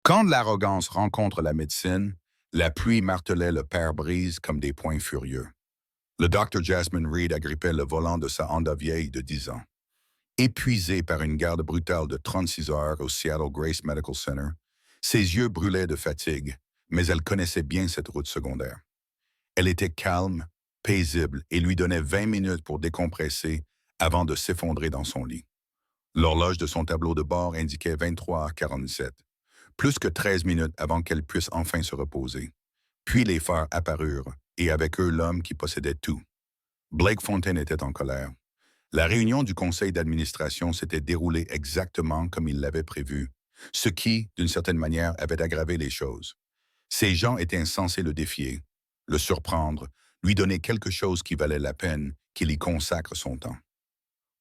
Quand l'arrogance rencontre la médecine, la pluie martelait le pare-brise comme des poings furieux. Le docteur Jasmine Reed agrippait le volant de sa Honda vieille de 10 ans. Épuisé par une garde brutale de 36 heures au Seattle Grace Medical Center, ses yeux brûlaient de fatigue, mais elle connaissait bien cette route secondaire. Elle était calme, paisible et lui donnait 20 minutes pour décompresser avant de s'effondrer dans son lit. L'horloge de son tableau de bord indiquait 23h47, plus que 13 minutes avant qu'elle puisse enfin se reposer. Puis les phares apparurent, et avec eux l'homme qui possédait tout. Blake Fontaine était en colère. La réunion du conseil d'administration s'était déroulée exactement comme il l'avait prévu, ce qui, d'une certaine manière, avait aggravé les choses. Ces gens étaient censés le défier, le surprendre, lui donner quelque chose qui valait la peine qu'il y consacre son temps.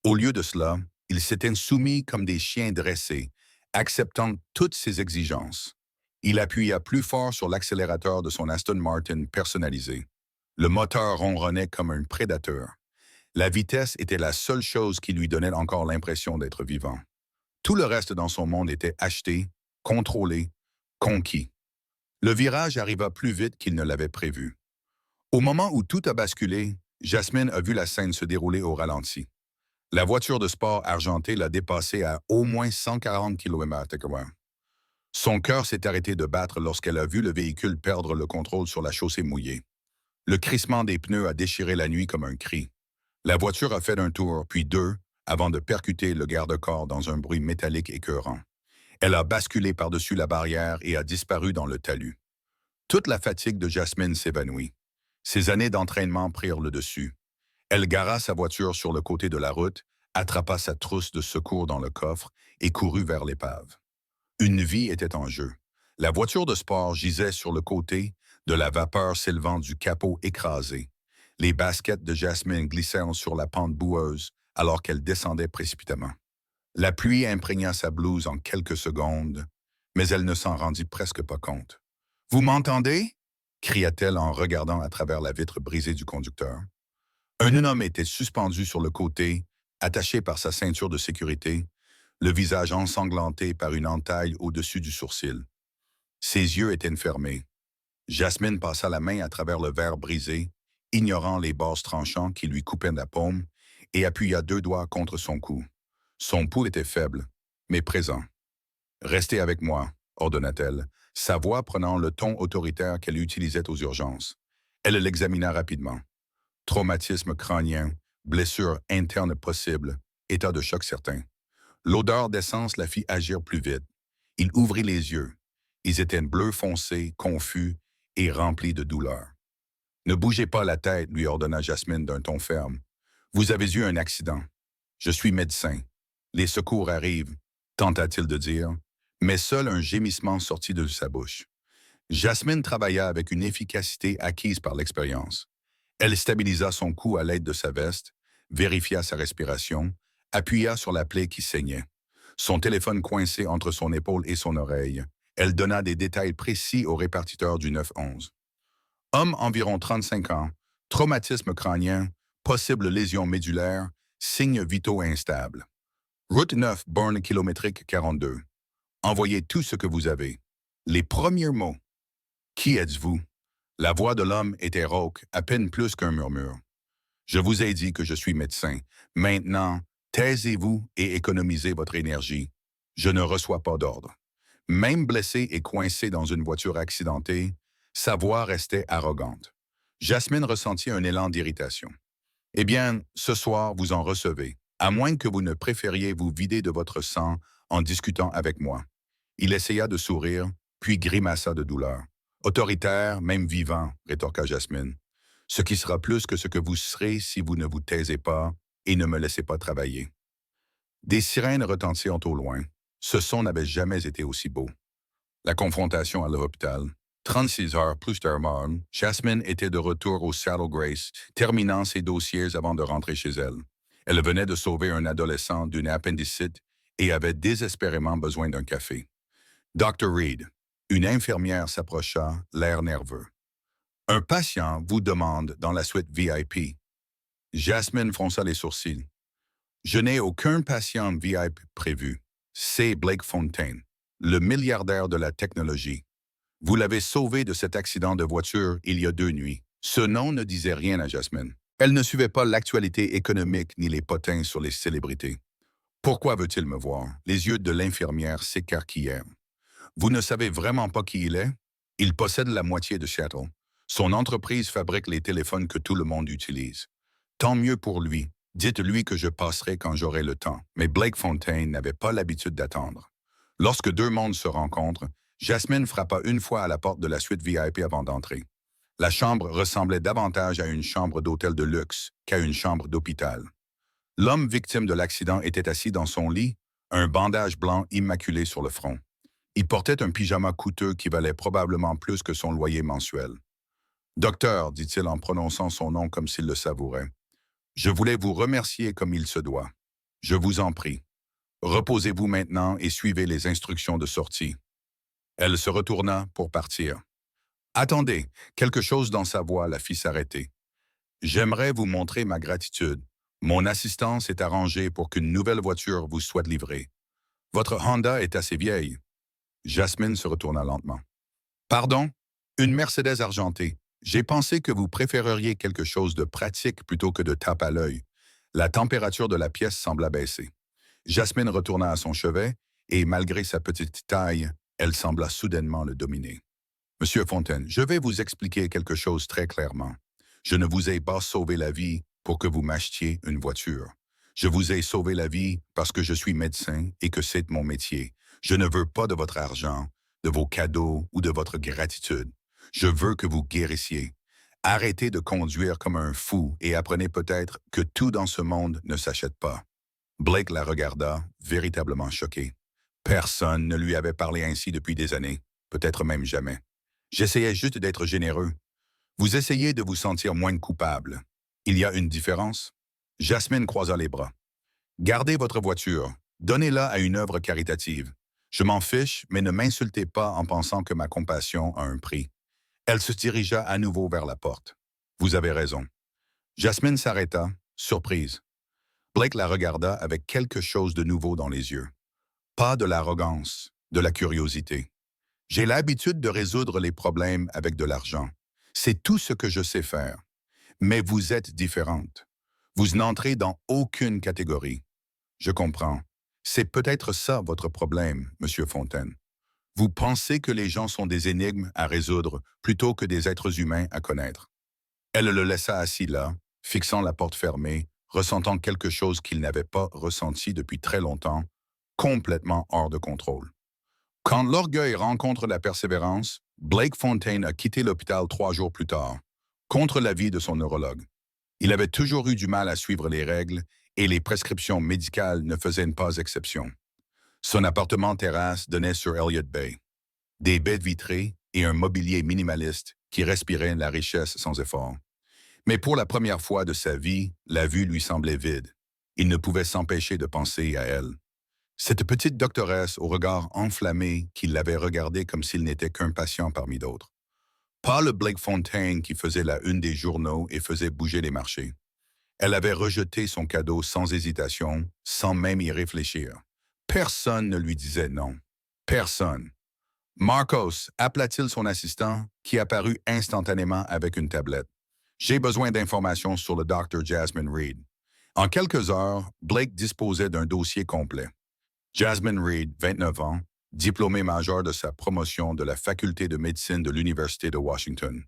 Au lieu de cela, ils s'étaient soumis comme des chiens dressés, acceptant toutes ses exigences. Il appuya plus fort sur l'accélérateur de son Aston Martin personnalisé. Le moteur ronronnait comme un prédateur. La vitesse était la seule chose qui lui donnait encore l'impression d'être vivant. Tout le reste dans son monde était acheté, contrôlé, conquis. Le virage arriva plus vite qu'il ne l'avait prévu. Au moment où tout a basculé, Jasmine a vu la scène se dérouler au ralenti. La voiture de sport argentée l'a dépassé à au moins 140 km/h. Son cœur s'est arrêté de battre lorsqu'elle a vu le véhicule perdre le contrôle sur la chaussée mouillée. Le crissement des pneus a déchiré la nuit comme un cri. La voiture a fait un tour, puis deux, avant de percuter le garde-corps dans un bruit métallique écœurant. Elle a basculé par-dessus la barrière et a disparu dans le talus. Toute la fatigue de Jasmine s'évanouit. Ses années d'entraînement prirent le dessus. Elle gara sa voiture sur le côté de la route, attrapa sa trousse de secours dans le coffre et courut vers l'épave. Une vie était en jeu. La voiture de sport gisait sur le côté, de la vapeur s'élevant du capot écrasé. Les baskets de Jasmine glissèrent sur la pente boueuse alors qu'elle descendait précipitamment. La pluie imprégna sa blouse en quelques secondes, mais elle ne s'en rendit presque pas compte. « Vous m'entendez » cria-t-elle en regardant à travers la vitre brisée du conducteur. Un homme était suspendu sur le côté, attaché par sa ceinture de sécurité, le visage ensanglanté par une entaille au-dessus du sourcil. Ses yeux étaient fermés. Jasmine passa la main à travers le verre brisé, ignorant les bosses tranchants qui lui coupaient la paume, et appuya deux doigts contre son cou. Son pouls était faible, mais présent. « Restez avec moi », ordonna-t-elle, sa voix prenant le ton autoritaire qu'elle utilisait aux urgences. Elle l'examina rapidement. Traumatisme crânien, blessure interne possible, état de choc certain. L'odeur d'essence la fit agir plus vite. Il ouvrit les yeux. Ils étaient bleus foncés, confus et remplis de douleur. « Ne bougez pas la tête, lui ordonna Jasmine d'un ton ferme. Vous avez eu un accident. Je suis médecin. Les secours arrivent, tenta-t-il de dire, mais seul un gémissement sortit de sa bouche. Jasmine travailla avec une efficacité acquise par l'expérience. Elle stabilisa son cou à l'aide de sa veste, vérifia sa respiration, appuya sur la plaie qui saignait. Son téléphone coincé entre son épaule et son oreille, elle donna des détails précis au répartiteur du 911. Homme environ 35 ans, traumatisme crânien, possible lésion médulaire, signes vitaux instables. Route 9, borne kilométrique 42. Envoyez tout ce que vous avez. Les premiers mots. Qui êtes-vous? La voix de l'homme était rauque, à peine plus qu'un murmure. Je vous ai dit que je suis médecin. Maintenant, taisez-vous et économisez votre énergie. Je ne reçois pas d'ordre. Même blessé et coincé dans une voiture accidentée, sa voix restait arrogante. Jasmine ressentit un élan d'irritation. Eh bien, ce soir, vous en recevez, à moins que vous ne préfériez vous vider de votre sang en discutant avec moi. Il essaya de sourire, puis grimaça de douleur. Autoritaire, même vivant, rétorqua Jasmine. Ce qui sera plus que ce que vous serez si vous ne vous taisez pas et ne me laissez pas travailler. Des sirènes retentirent au loin. Ce son n'avait jamais été aussi beau. La confrontation à l'hôpital. 36 heures plus tard, Jasmine était de retour au Saddle Grace, terminant ses dossiers avant de rentrer chez elle. Elle venait de sauver un adolescent d'une appendicite et avait désespérément besoin d'un café. Dr. Reed, une infirmière s'approcha, l'air nerveux. Un patient vous demande dans la suite VIP. Jasmine fronça les sourcils. « Je n'ai aucun patient VIP prévu. C'est Blake Fontaine. » « le milliardaire de la technologie. Vous l'avez sauvé de cet accident de voiture il y a 2 nuits. Ce nom ne disait rien à Jasmine. Elle ne suivait pas l'actualité économique ni les potins sur les célébrités. Pourquoi veut-il me voir? Les yeux de l'infirmière s'écarquillèrent. Vous ne savez vraiment pas qui il est? Il possède la moitié de Seattle. Son entreprise fabrique les téléphones que tout le monde utilise. Tant mieux pour lui. Dites-lui que je passerai quand j'aurai le temps. Mais Blake Fontaine n'avait pas l'habitude d'attendre. Lorsque deux mondes se rencontrent, Jasmine frappa une fois à la porte de la suite VIP avant d'entrer. La chambre ressemblait davantage à une chambre d'hôtel de luxe qu'à une chambre d'hôpital. L'homme victime de l'accident était assis dans son lit, un bandage blanc immaculé sur le front. Il portait un pyjama coûteux qui valait probablement plus que son loyer mensuel. « Docteur », dit-il en prononçant son nom comme s'il le savourait, « je voulais vous remercier comme il se doit. Je vous en prie. Reposez-vous maintenant et suivez les instructions de sortie. » Elle se retourna pour partir. « Attendez », quelque chose dans sa voix la fit s'arrêter. « J'aimerais vous montrer ma gratitude. Mon assistance est arrangée pour qu'une nouvelle voiture vous soit livrée. Votre Honda est assez vieille. » Jasmine se retourna lentement. « Pardon? Une Mercedes argentée. J'ai pensé que vous préféreriez quelque chose de pratique plutôt que de tape à l'œil. » La température de la pièce sembla baisser. Jasmine retourna à son chevet et, malgré sa petite taille, elle sembla soudainement le dominer. « Monsieur Fontaine, je vais vous expliquer quelque chose très clairement. Je ne vous ai pas sauvé la vie pour que vous m'achetiez une voiture. Je vous ai sauvé la vie parce que je suis médecin et que c'est mon métier. Je ne veux pas de votre argent, de vos cadeaux ou de votre gratitude. Je veux que vous guérissiez. Arrêtez de conduire comme un fou et apprenez peut-être que tout dans ce monde ne s'achète pas. » Blake la regarda, véritablement choqué. Personne ne lui avait parlé ainsi depuis des années, peut-être même jamais. « J'essayais juste d'être généreux. Vous essayez de vous sentir moins coupable. Il y a une différence? » Jasmine croisa les bras. « Gardez votre voiture. Donnez-la à une œuvre caritative. Je m'en fiche, mais ne m'insultez pas en pensant que ma compassion a un prix. » Elle se dirigea à nouveau vers la porte. « Vous avez raison. » Jasmine s'arrêta, surprise. Blake la regarda avec quelque chose de nouveau dans les yeux. Pas de l'arrogance, de la curiosité. « J'ai l'habitude de résoudre les problèmes avec de l'argent. C'est tout ce que je sais faire. Mais vous êtes différente. Vous n'entrez dans aucune catégorie. Je comprends. C'est peut-être ça votre problème, Monsieur Fontaine. Vous pensez que les gens sont des énigmes à résoudre plutôt que des êtres humains à connaître. » Elle le laissa assis là, fixant la porte fermée, ressentant quelque chose qu'il n'avait pas ressenti depuis très longtemps, complètement hors de contrôle. Quand l'orgueil rencontre la persévérance, Blake Fontaine a quitté l'hôpital 3 jours plus tard, contre l'avis de son neurologue. Il avait toujours eu du mal à suivre les règles et les prescriptions médicales ne faisaient pas exception. Son appartement terrasse donnait sur Elliott Bay. Des baies vitrées et un mobilier minimaliste qui respirait la richesse sans effort. Mais pour la première fois de sa vie, la vue lui semblait vide. Il ne pouvait s'empêcher de penser à elle. Cette petite doctoresse au regard enflammé qui l'avait regardé comme s'il n'était qu'un patient parmi d'autres. Pas le Blake Fontaine qui faisait la une des journaux et faisait bouger les marchés. Elle avait rejeté son cadeau sans hésitation, sans même y réfléchir. Personne ne lui disait non. Personne. Marcos, appela-t-il son assistant, qui apparut instantanément avec une tablette. « J'ai besoin d'informations sur le Dr. Jasmine Reed. » En quelques heures, Blake disposait d'un dossier complet. Jasmine Reed, 29 ans, diplômée majeure de sa promotion de la faculté de médecine de l'Université de Washington.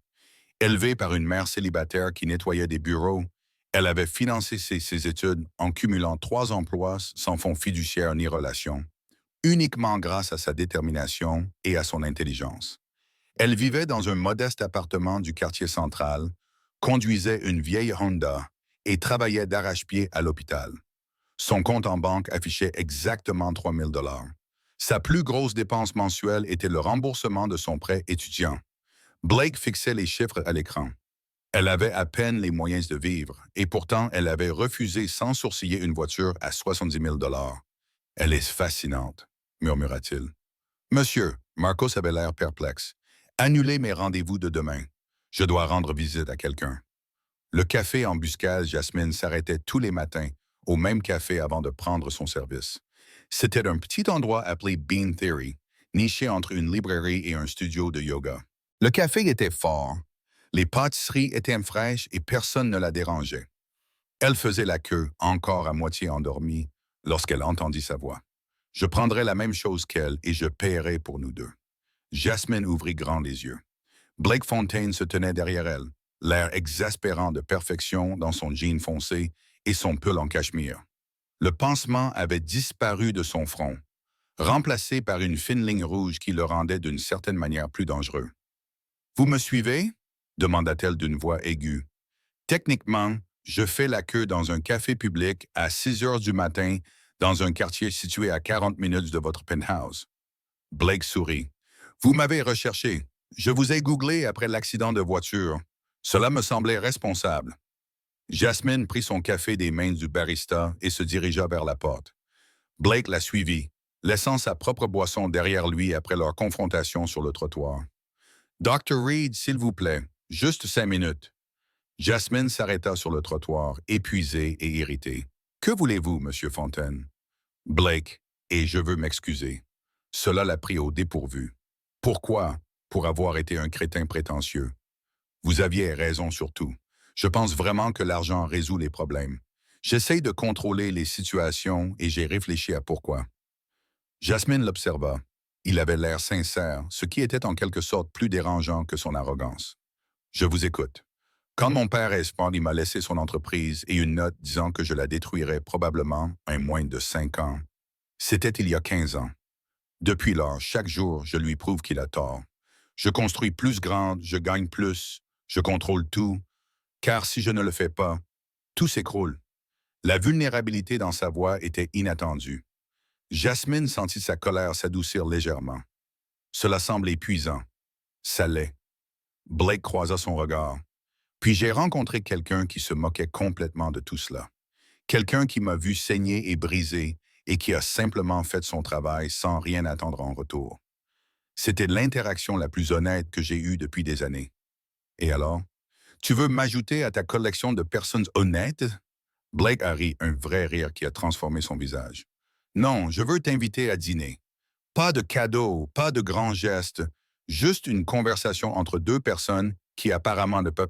Élevée par une mère célibataire qui nettoyait des bureaux, elle avait financé ses études en cumulant 3 emplois sans fonds fiduciaires ni relations, uniquement grâce à sa détermination et à son intelligence. Elle vivait dans un modeste appartement du quartier central, conduisait une vieille Honda et travaillait d'arrache-pied à l'hôpital. Son compte en banque affichait exactement 3 000 $. Sa plus grosse dépense mensuelle était le remboursement de son prêt étudiant. Blake fixait les chiffres à l'écran. Elle avait à peine les moyens de vivre, et pourtant elle avait refusé sans sourciller une voiture à 70 000 $. « Elle est fascinante, » murmura-t-il. « Monsieur, » Marcos avait l'air perplexe, « annulez mes rendez-vous de demain. Je dois rendre visite à quelqu'un. » Le café embuscade Jasmine s'arrêtait tous les matins au même café avant de prendre son service. C'était un petit endroit appelé Bean Theory, niché entre une librairie et un studio de yoga. Le café était fort, les pâtisseries étaient fraîches et personne ne la dérangeait. Elle faisait la queue, encore à moitié endormie, lorsqu'elle entendit sa voix. Je prendrai la même chose qu'elle et je paierai pour nous deux. Jasmine ouvrit grand les yeux. Blake Fontaine se tenait derrière elle, l'air exaspérant de perfection dans son jean foncé et son pull en cachemire. Le pansement avait disparu de son front, remplacé par une fine ligne rouge qui le rendait d'une certaine manière plus dangereux. « Vous me suivez ?» demanda-t-elle d'une voix aiguë. « Techniquement, je fais la queue dans un café public à 6 heures du matin dans un quartier situé à 40 minutes de votre penthouse. » Blake sourit. « Vous m'avez recherché. Je vous ai googlé après l'accident de voiture. Cela me semblait responsable. » Jasmine prit son café des mains du barista et se dirigea vers la porte. Blake la suivit, laissant sa propre boisson derrière lui après leur confrontation sur le trottoir. « Dr. Reed, s'il vous plaît, juste 5 minutes. » Jasmine s'arrêta sur le trottoir, épuisée et irritée. « Que voulez-vous, Monsieur Fontaine? » Blake, et je veux m'excuser. Cela l'a pris au dépourvu. Pourquoi? Pour avoir été un crétin prétentieux. Vous aviez raison sur tout. Je pense vraiment que l'argent résout les problèmes. J'essaye de contrôler les situations et j'ai réfléchi à pourquoi. Jasmine l'observa. Il avait l'air sincère, ce qui était en quelque sorte plus dérangeant que son arrogance. Je vous écoute. Quand mon père Espard m'a laissé son entreprise et une note disant que je la détruirais probablement en moins de 5 ans, c'était il y a 15 ans. Depuis lors, chaque jour, je lui prouve qu'il a tort. Je construis plus grande, je gagne plus, je contrôle tout, car si je ne le fais pas, tout s'écroule. La vulnérabilité dans sa voix était inattendue. Jasmine sentit sa colère s'adoucir légèrement. Cela semble épuisant. Ça l'est. Blake croisa son regard. Puis j'ai rencontré quelqu'un qui se moquait complètement de tout cela. Quelqu'un qui m'a vu saigner et briser et qui a simplement fait son travail sans rien attendre en retour. C'était l'interaction la plus honnête que j'ai eue depuis des années. Et alors? Tu veux m'ajouter à ta collection de personnes honnêtes? Blake a ri, un vrai rire qui a transformé son visage. Non, je veux t'inviter à dîner. Pas de cadeaux, pas de grands gestes, juste une conversation entre deux personnes qui apparemment ne peuvent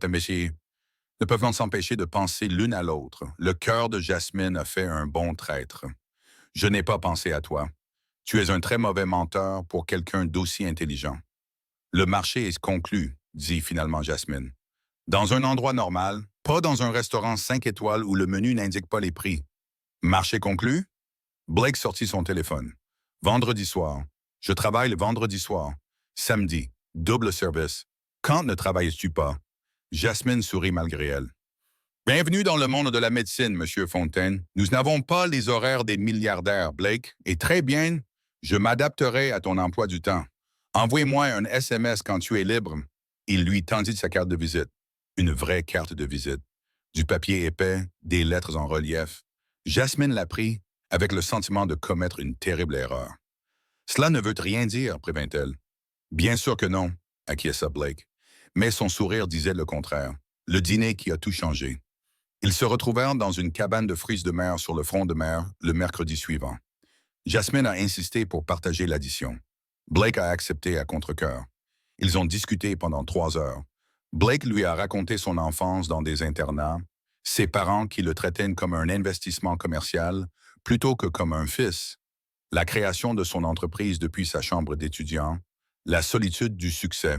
s'empêcher de penser l'une à l'autre. Le cœur de Jasmine a fait un bon traître. Je n'ai pas pensé à toi. Tu es un très mauvais menteur pour quelqu'un d'aussi intelligent. Le marché est conclu, dit finalement Jasmine. Dans un endroit normal, pas dans un restaurant 5 étoiles où le menu n'indique pas les prix. Marché conclu? Blake sortit son téléphone. Vendredi soir. Je travaille le vendredi soir. Samedi. Double service. Quand ne travailles-tu pas? Jasmine sourit malgré elle. Bienvenue dans le monde de la médecine, Monsieur Fontaine. Nous n'avons pas les horaires des milliardaires, Blake. Et très bien, je m'adapterai à ton emploi du temps. Envoie-moi un SMS quand tu es libre. Il lui tendit sa carte de visite. Une vraie carte de visite. Du papier épais, des lettres en relief. Jasmine la prit avec le sentiment de commettre une terrible erreur. Cela ne veut rien dire, prévint-elle. Bien sûr que non, acquiesça Blake. Mais son sourire disait le contraire. Le dîner qui a tout changé. Ils se retrouvèrent dans une cabane de fruits de mer sur le front de mer le mercredi suivant. Jasmine a insisté pour partager l'addition. Blake a accepté à contre-cœur. Ils ont discuté pendant 3 heures. Blake lui a raconté son enfance dans des internats, ses parents qui le traitaient comme un investissement commercial plutôt que comme un fils, la création de son entreprise depuis sa chambre d'étudiant, la solitude du succès.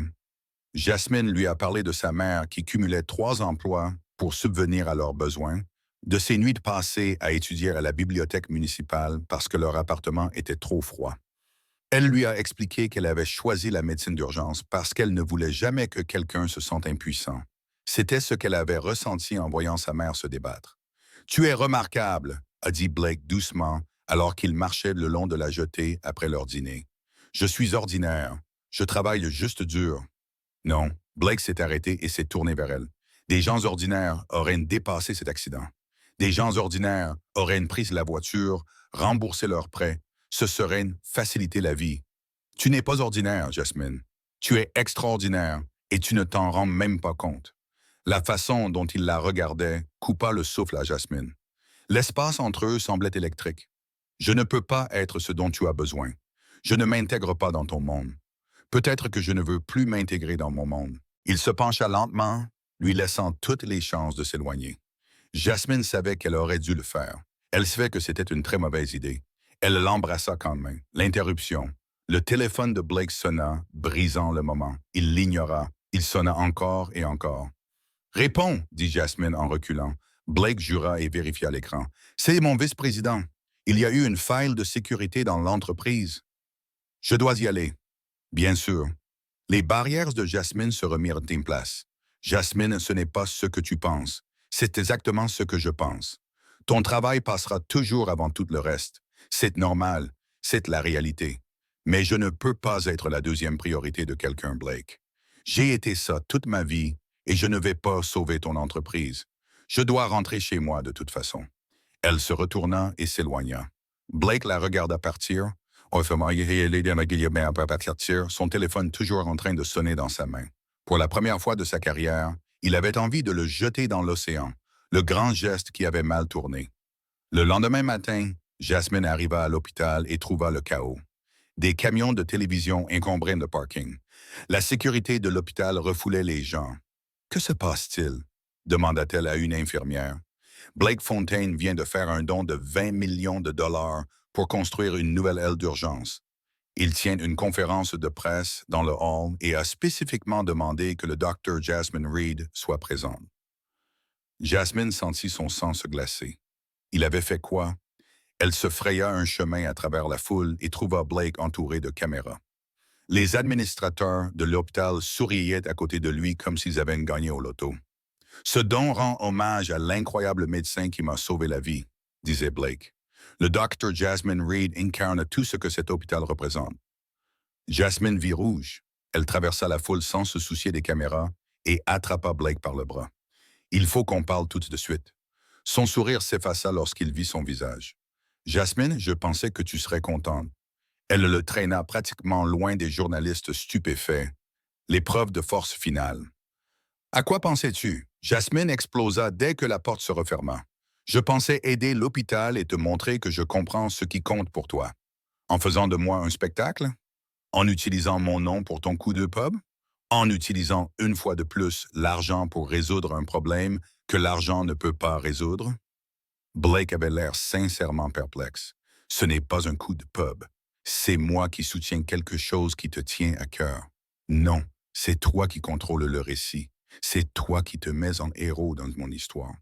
Jasmine lui a parlé de sa mère qui cumulait 3 emplois pour subvenir à leurs besoins, de ses nuits passées à étudier à la bibliothèque municipale parce que leur appartement était trop froid. Elle lui a expliqué qu'elle avait choisi la médecine d'urgence parce qu'elle ne voulait jamais que quelqu'un se sente impuissant. C'était ce qu'elle avait ressenti en voyant sa mère se débattre. « Tu es remarquable », a dit Blake doucement alors qu'il marchait le long de la jetée après leur dîner. « Je suis ordinaire. Je travaille juste dur. » Non, Blake s'est arrêté et s'est tourné vers elle. Des gens ordinaires auraient dépassé cet accident. Des gens ordinaires auraient pris la voiture, remboursé leurs prêts, se seraient facilité la vie. Tu n'es pas ordinaire, Jasmine. Tu es extraordinaire et tu ne t'en rends même pas compte. La façon dont il la regardait coupa le souffle à Jasmine. L'espace entre eux semblait électrique. Je ne peux pas être ce dont tu as besoin. Je ne m'intègre pas dans ton monde. Peut-être que je ne veux plus m'intégrer dans mon monde. Il se pencha lentement, lui laissant toutes les chances de s'éloigner. Jasmine savait qu'elle aurait dû le faire. Elle savait que c'était une très mauvaise idée. Elle l'embrassa quand même. L'interruption. Le téléphone de Blake sonna, brisant le moment. Il l'ignora. Il sonna encore et encore. Réponds, dit Jasmine en reculant. Blake jura et vérifia l'écran. C'est mon vice-président. Il y a eu une faille de sécurité dans l'entreprise. Je dois y aller. Bien sûr. Les barrières de Jasmine se remirent en place. Jasmine, ce n'est pas ce que tu penses. C'est exactement ce que je pense. Ton travail passera toujours avant tout le reste. C'est normal. C'est la réalité. Mais je ne peux pas être la deuxième priorité de quelqu'un, Blake. J'ai été ça toute ma vie et je ne vais pas sauver ton entreprise. Je dois rentrer chez moi de toute façon. Elle se retourna et s'éloigna. Blake la regarda partir. Son téléphone toujours en train de sonner dans sa main. Pour la première fois de sa carrière, il avait envie de le jeter dans l'océan, le grand geste qui avait mal tourné. Le lendemain matin, Jasmine arriva à l'hôpital et trouva le chaos. Des camions de télévision encombraient le parking. La sécurité de l'hôpital refoulait les gens. « Que se passe-t-il » demanda-t-elle à une infirmière. Blake Fontaine vient de faire un don de 20 millions de dollars pour construire une nouvelle aile d'urgence. Il tient une conférence de presse dans le hall et a spécifiquement demandé que le docteur Jasmine Reed soit présente. Jasmine sentit son sang se glacer. Il avait fait quoi? Elle se fraya un chemin à travers la foule et trouva Blake entouré de caméras. Les administrateurs de l'hôpital souriaient à côté de lui comme s'ils avaient gagné au loto. « Ce don rend hommage à l'incroyable médecin qui m'a sauvé la vie », disait Blake. Le docteur Jasmine Reed incarne tout ce que cet hôpital représente. Jasmine vit rouge. Elle traversa la foule sans se soucier des caméras et attrapa Blake par le bras. « Il faut qu'on parle tout de suite. » Son sourire s'effaça lorsqu'il vit son visage. « Jasmine, je pensais que tu serais contente. » Elle le traîna pratiquement loin des journalistes stupéfaits. L'épreuve de force finale. « À quoi pensais-tu? » Jasmine explosa dès que la porte se referma. « Je pensais aider l'hôpital et te montrer que je comprends ce qui compte pour toi. En faisant de moi un spectacle? En utilisant mon nom pour ton coup de pub? En utilisant une fois de plus l'argent pour résoudre un problème que l'argent ne peut pas résoudre? » Blake avait l'air sincèrement perplexe. « Ce n'est pas un coup de pub. C'est moi qui soutiens quelque chose qui te tient à cœur. Non, c'est toi qui contrôles le récit. C'est toi qui te mets en héros dans mon histoire. »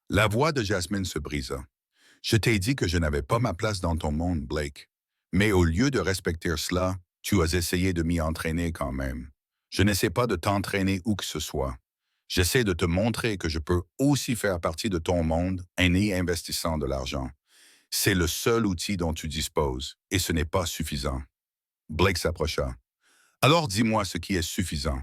La voix de Jasmine se brisa. « Je t'ai dit que je n'avais pas ma place dans ton monde, Blake. Mais au lieu de respecter cela, tu as essayé de m'y entraîner quand même. Je n'essaie pas de t'entraîner où que ce soit. J'essaie de te montrer que je peux aussi faire partie de ton monde en y investissant de l'argent. C'est le seul outil dont tu disposes, et ce n'est pas suffisant. » Blake s'approcha. « Alors dis-moi ce qui est suffisant.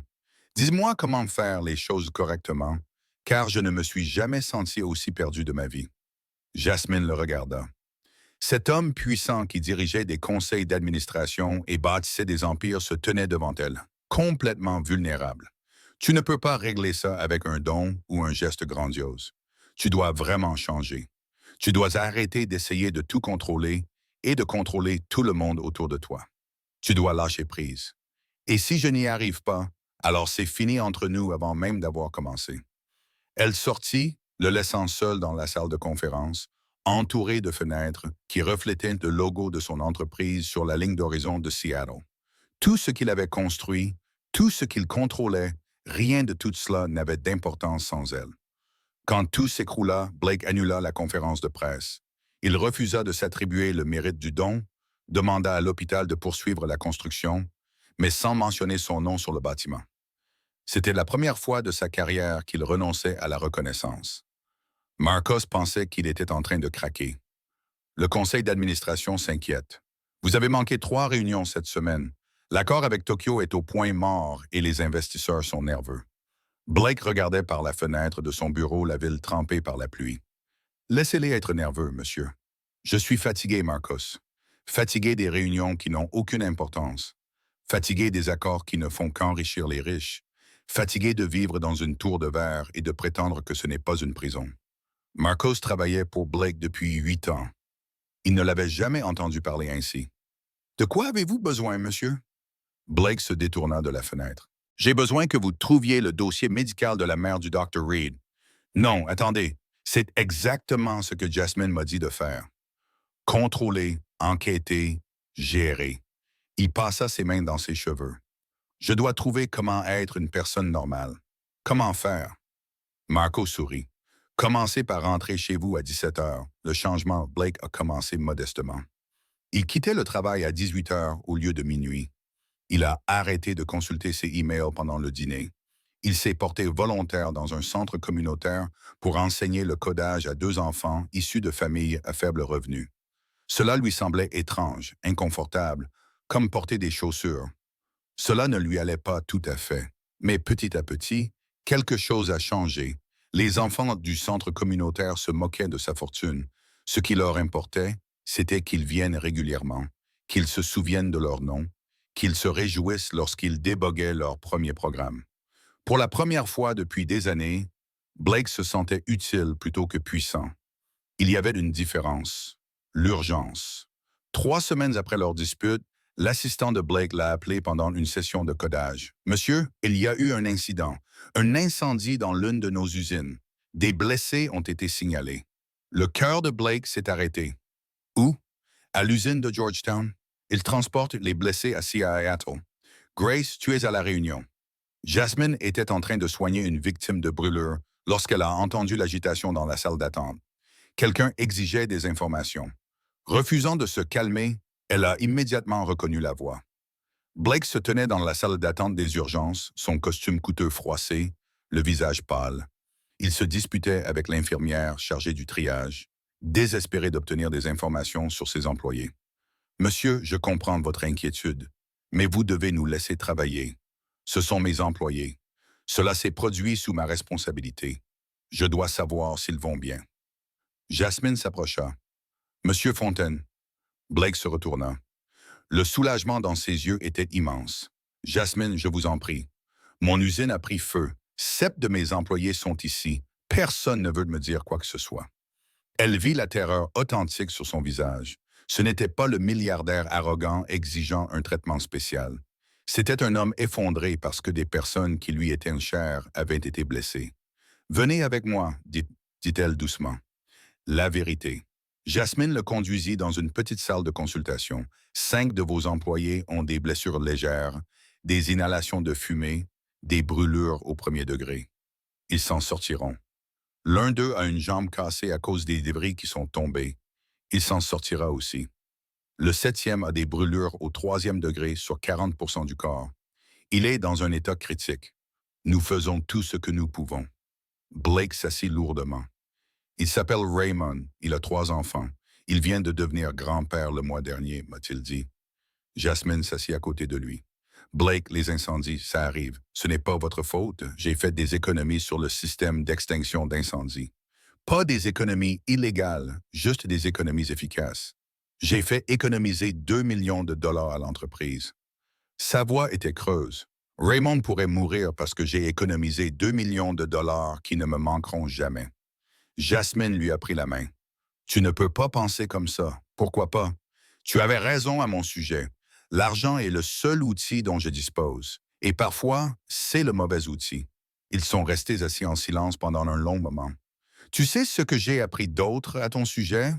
Dis-moi comment faire les choses correctement, car je ne me suis jamais senti aussi perdu de ma vie. » Jasmine le regarda. Cet homme puissant qui dirigeait des conseils d'administration et bâtissait des empires se tenait devant elle, complètement vulnérable. Tu ne peux pas régler ça avec un don ou un geste grandiose. Tu dois vraiment changer. Tu dois arrêter d'essayer de tout contrôler et de contrôler tout le monde autour de toi. Tu dois lâcher prise. Et si je n'y arrive pas, alors c'est fini entre nous avant même d'avoir commencé. Elle sortit, le laissant seul dans la salle de conférence, entouré de fenêtres qui reflétaient le logo de son entreprise sur la ligne d'horizon de Seattle. Tout ce qu'il avait construit, tout ce qu'il contrôlait, rien de tout cela n'avait d'importance sans elle. Quand tout s'écroula, Blake annula la conférence de presse. Il refusa de s'attribuer le mérite du don, demanda à l'hôpital de poursuivre la construction, mais sans mentionner son nom sur le bâtiment. C'était la première fois de sa carrière qu'il renonçait à la reconnaissance. Marcos pensait qu'il était en train de craquer. Le conseil d'administration s'inquiète. « Vous avez manqué 3 réunions cette semaine. L'accord avec Tokyo est au point mort et les investisseurs sont nerveux. » Blake regardait par la fenêtre de son bureau la ville trempée par la pluie. « Laissez-les être nerveux, monsieur. Je suis fatigué, Marcos. Fatigué des réunions qui n'ont aucune importance. Fatigué des accords qui ne font qu'enrichir les riches. Fatigué de vivre dans une tour de verre et de prétendre que ce n'est pas une prison. » Marcos travaillait pour Blake depuis 8 ans. Il ne l'avait jamais entendu parler ainsi. De quoi avez-vous besoin, monsieur? Blake se détourna de la fenêtre. J'ai besoin que vous trouviez le dossier médical de la mère du Dr. Reed. Non, attendez. C'est exactement ce que Jasmine m'a dit de faire. Contrôler, enquêter, gérer. Il passa ses mains dans ses cheveux. Je dois trouver comment être une personne normale. Comment faire? Marco sourit. Commencez par rentrer chez vous à 17 heures. Le changement, Blake a commencé modestement. Il quittait le travail à 18 heures au lieu de minuit. Il a arrêté de consulter ses emails pendant le dîner. Il s'est porté volontaire dans un centre communautaire pour enseigner le codage à 2 enfants issus de familles à faible revenu. Cela lui semblait étrange, inconfortable, comme porter des chaussures. Cela ne lui allait pas tout à fait. Mais petit à petit, quelque chose a changé. Les enfants du centre communautaire se moquaient de sa fortune. Ce qui leur importait, c'était qu'ils viennent régulièrement, qu'ils se souviennent de leur nom, qu'ils se réjouissent lorsqu'ils déboguaient leur premier programme. Pour la première fois depuis des années, Blake se sentait utile plutôt que puissant. Il y avait une différence, l'urgence. 3 semaines après leur dispute, l'assistant de Blake l'a appelé pendant une session de codage. « Monsieur, il y a eu un incident, un incendie dans l'une de nos usines. Des blessés ont été signalés. » Le cœur de Blake s'est arrêté. « Où? » »« À l'usine de Georgetown. Ils transportent les blessés à Seattle. Grace, tu es à la réunion. » Jasmine était en train de soigner une victime de brûlure lorsqu'elle a entendu l'agitation dans la salle d'attente. Quelqu'un exigeait des informations. Refusant de se calmer, elle a immédiatement reconnu la voix. Blake se tenait dans la salle d'attente des urgences, son costume coûteux froissé, le visage pâle. Il se disputait avec l'infirmière chargée du triage, désespéré d'obtenir des informations sur ses employés. « Monsieur, je comprends votre inquiétude, mais vous devez nous laisser travailler. Ce sont mes employés. Cela s'est produit sous ma responsabilité. Je dois savoir s'ils vont bien. » Jasmine s'approcha. « Monsieur Fontaine. » Blake se retourna. Le soulagement dans ses yeux était immense. « Jasmine, je vous en prie. Mon usine a pris feu. 7 de mes employés sont ici. Personne ne veut me dire quoi que ce soit. » Elle vit la terreur authentique sur son visage. Ce n'était pas le milliardaire arrogant exigeant un traitement spécial. C'était un homme effondré parce que des personnes qui lui étaient chères avaient été blessées. « Venez avec moi, dit-elle doucement. La vérité. » Jasmine le conduisit dans une petite salle de consultation. 5 de vos employés ont des blessures légères, des inhalations de fumée, des brûlures au premier degré. Ils s'en sortiront. L'un d'eux a une jambe cassée à cause des débris qui sont tombés. Il s'en sortira aussi. Le 7e a des brûlures au 3e degré sur 40% du corps. Il est dans un état critique. Nous faisons tout ce que nous pouvons. Blake s'assit lourdement. Il s'appelle Raymond. Il a 3 enfants. Il vient de devenir grand-père le mois dernier, m'a-t-il dit. Jasmine s'assit à côté de lui. Blake, les incendies, ça arrive. Ce n'est pas votre faute. J'ai fait des économies sur le système d'extinction d'incendie. Pas des économies illégales, juste des économies efficaces. J'ai fait économiser 2 millions de dollars à l'entreprise. Sa voix était creuse. Raymond pourrait mourir parce que j'ai économisé 2 millions de dollars qui ne me manqueront jamais. Jasmine lui a pris la main. Tu ne peux pas penser comme ça. Pourquoi pas? Tu avais raison à mon sujet. L'argent est le seul outil dont je dispose. Et parfois, c'est le mauvais outil. Ils sont restés assis en silence pendant un long moment. Tu sais ce que j'ai appris d'autre à ton sujet?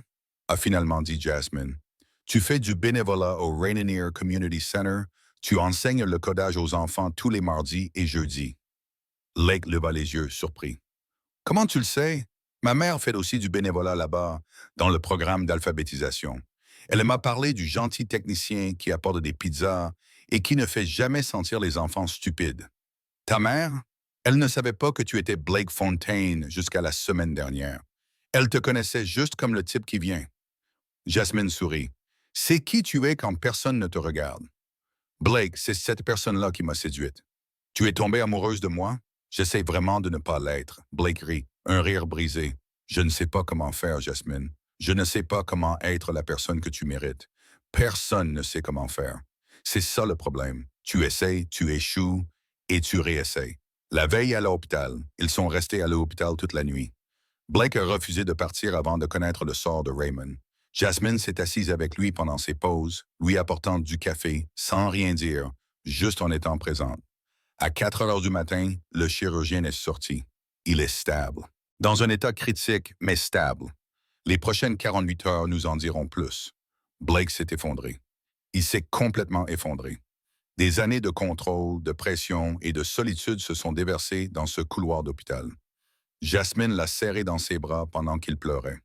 A finalement dit Jasmine. Tu fais du bénévolat au Rainier Community Center. Tu enseignes le codage aux enfants tous les mardis et jeudis. Blake leva les yeux, surpris. Comment tu le sais? Ma mère fait aussi du bénévolat là-bas, dans le programme d'alphabétisation. Elle m'a parlé du gentil technicien qui apporte des pizzas et qui ne fait jamais sentir les enfants stupides. Ta mère? Elle ne savait pas que tu étais Blake Fontaine jusqu'à la semaine dernière. Elle te connaissait juste comme le type qui vient. Jasmine sourit. C'est qui tu es quand personne ne te regarde? Blake, c'est cette personne-là qui m'a séduite. Tu es tombée amoureuse de moi? J'essaie vraiment de ne pas l'être. Blake rit, un rire brisé. Je ne sais pas comment faire, Jasmine. Je ne sais pas comment être la personne que tu mérites. Personne ne sait comment faire. C'est ça le problème. Tu essaies, tu échoues et tu réessayes. La veille à l'hôpital, ils sont restés à l'hôpital toute la nuit. Blake a refusé de partir avant de connaître le sort de Raymond. Jasmine s'est assise avec lui pendant ses pauses, lui apportant du café, sans rien dire, juste en étant présente. À 4 heures du matin, le chirurgien est sorti. Il est stable. Dans un état critique, mais stable. Les prochaines 48 heures nous en diront plus. Blake s'est effondré. Il s'est complètement effondré. Des années de contrôle, de pression et de solitude se sont déversées dans ce couloir d'hôpital. Jasmine l'a serré dans ses bras pendant qu'il pleurait.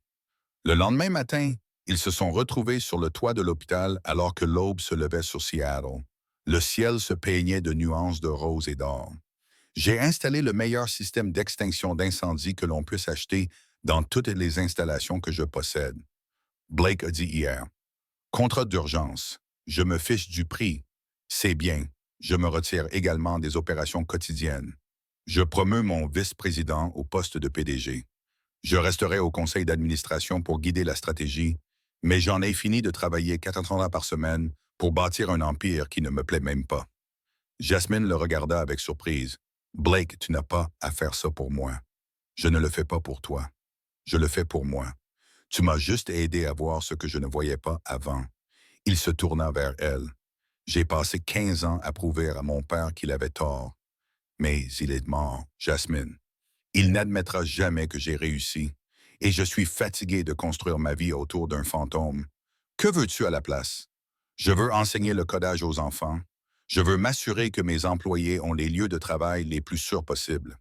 Le lendemain matin, ils se sont retrouvés sur le toit de l'hôpital alors que l'aube se levait sur Seattle. Le ciel se peignait de nuances de rose et d'or. J'ai installé le meilleur système d'extinction d'incendie que l'on puisse acheter dans toutes les installations que je possède. Blake a dit hier. Contrat d'urgence. Je me fiche du prix. C'est bien. Je me retire également des opérations quotidiennes. Je promeus mon vice-président au poste de PDG. Je resterai au conseil d'administration pour guider la stratégie, mais j'en ai fini de travailler 4 heures par semaine pour bâtir un empire qui ne me plaît même pas. Jasmine le regarda avec surprise. Blake, tu n'as pas à faire ça pour moi. Je ne le fais pas pour toi. Je le fais pour moi. Tu m'as juste aidé à voir ce que je ne voyais pas avant. Il se tourna vers elle. J'ai passé 15 ans à prouver à mon père qu'il avait tort. Mais il est mort, Jasmine. Il n'admettra jamais que j'ai réussi. Et je suis fatigué de construire ma vie autour d'un fantôme. Que veux-tu à la place? Je veux enseigner le codage aux enfants. Je veux m'assurer que mes employés ont les lieux de travail les plus sûrs possibles.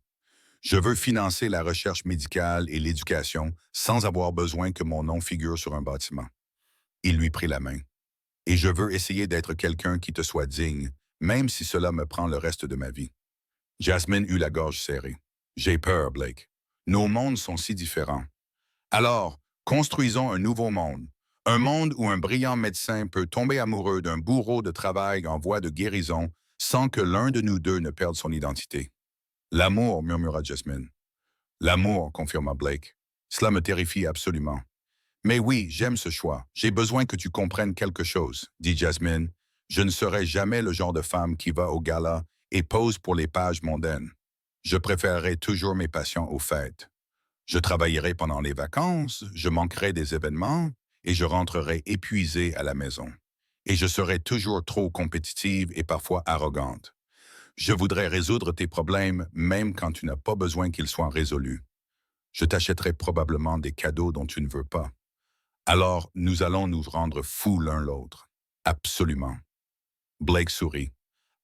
Je veux financer la recherche médicale et l'éducation sans avoir besoin que mon nom figure sur un bâtiment. Il lui prit la main. Et je veux essayer d'être quelqu'un qui te soit digne, même si cela me prend le reste de ma vie. Jasmine eut la gorge serrée. J'ai peur, Blake. Nos mondes sont si différents. Alors, construisons un nouveau monde. Un monde où un brillant médecin peut tomber amoureux d'un bourreau de travail en voie de guérison sans que l'un de nous deux ne perde son identité. L'amour, murmura Jasmine. L'amour, confirma Blake. Cela me terrifie absolument. Mais oui, j'aime ce choix. J'ai besoin que tu comprennes quelque chose, dit Jasmine. Je ne serai jamais le genre de femme qui va au gala et pose pour les pages mondaines. Je préférerai toujours mes patients aux fêtes. Je travaillerai pendant les vacances, je manquerai des événements et je rentrerai épuisé à la maison. Et je serai toujours trop compétitive et parfois arrogante. Je voudrais résoudre tes problèmes même quand tu n'as pas besoin qu'ils soient résolus. Je t'achèterai probablement des cadeaux dont tu ne veux pas. Alors, nous allons nous rendre fous l'un l'autre. Absolument. Blake sourit.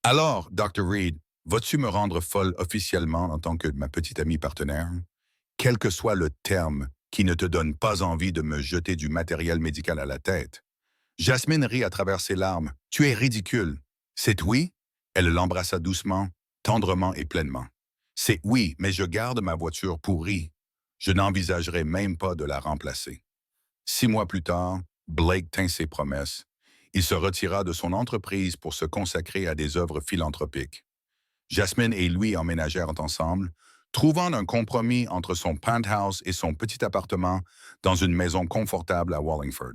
Alors, Dr. Reed, vas-tu me rendre folle officiellement en tant que ma petite amie partenaire? Quel que soit le terme qui ne te donne pas envie de me jeter du matériel médical à la tête. Jasmine rit à travers ses larmes. Tu es ridicule. C'est oui? Elle l'embrassa doucement, tendrement et pleinement. C'est oui, mais je garde ma voiture pourrie. Je n'envisagerai même pas de la remplacer. 6 mois plus tard, Blake tint ses promesses. Il se retira de son entreprise pour se consacrer à des œuvres philanthropiques. Jasmine et lui emménagèrent ensemble, trouvant un compromis entre son penthouse et son petit appartement dans une maison confortable à Wallingford.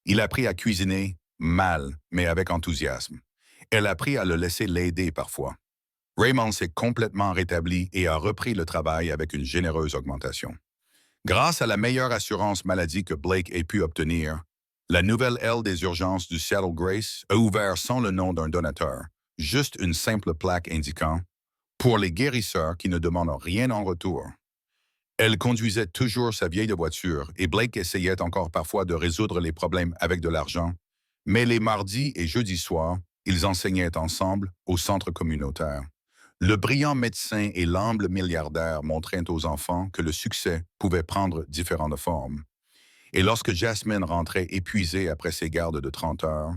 Il apprit à cuisiner, mal, mais avec enthousiasme. Elle apprit à le laisser l'aider parfois. Raymond s'est complètement rétabli et a repris le travail avec une généreuse augmentation. Grâce à la meilleure assurance maladie que Blake ait pu obtenir, la nouvelle aile des urgences du Seattle Grace a ouvert sans le nom d'un donateur, juste une simple plaque indiquant « Pour les guérisseurs qui ne demandent rien en retour ». Elle conduisait toujours sa vieille voiture et Blake essayait encore parfois de résoudre les problèmes avec de l'argent, mais les mardis et jeudis soirs, ils enseignaient ensemble au centre communautaire. Le brillant médecin et l'humble milliardaire montraient aux enfants que le succès pouvait prendre différentes formes. Et lorsque Jasmine rentrait épuisée après ses gardes de 30 heures,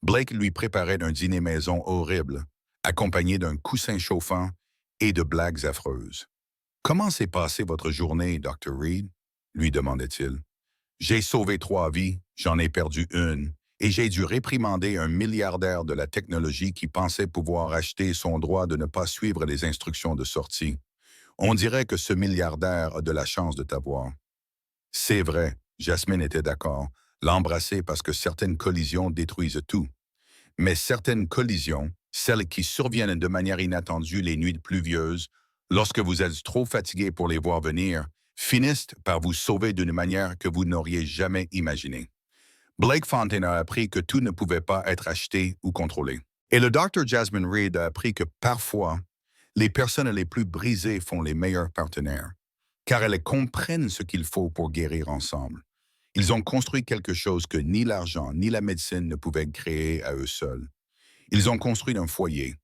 Blake lui préparait un dîner maison horrible, accompagné d'un coussin chauffant et de blagues affreuses. « Comment s'est passée votre journée, Dr. Reed? » lui demandait-il. « J'ai sauvé 3 vies, j'en ai perdu une, et j'ai dû réprimander un milliardaire de la technologie qui pensait pouvoir acheter son droit de ne pas suivre les instructions de sortie. On dirait que ce milliardaire a de la chance de t'avoir. » C'est vrai, Jasmine était d'accord, l'embrasser parce que certaines collisions détruisent tout. Mais certaines collisions, celles qui surviennent de manière inattendue les nuits pluvieuses, lorsque vous êtes trop fatigué pour les voir venir, finissent par vous sauver d'une manière que vous n'auriez jamais imaginée. Blake Fontaine a appris que tout ne pouvait pas être acheté ou contrôlé. Et le Dr. Jasmine Reed a appris que parfois, les personnes les plus brisées font les meilleurs partenaires, car elles comprennent ce qu'il faut pour guérir ensemble. Ils ont construit quelque chose que ni l'argent ni la médecine ne pouvaient créer à eux seuls. Ils ont construit un foyer,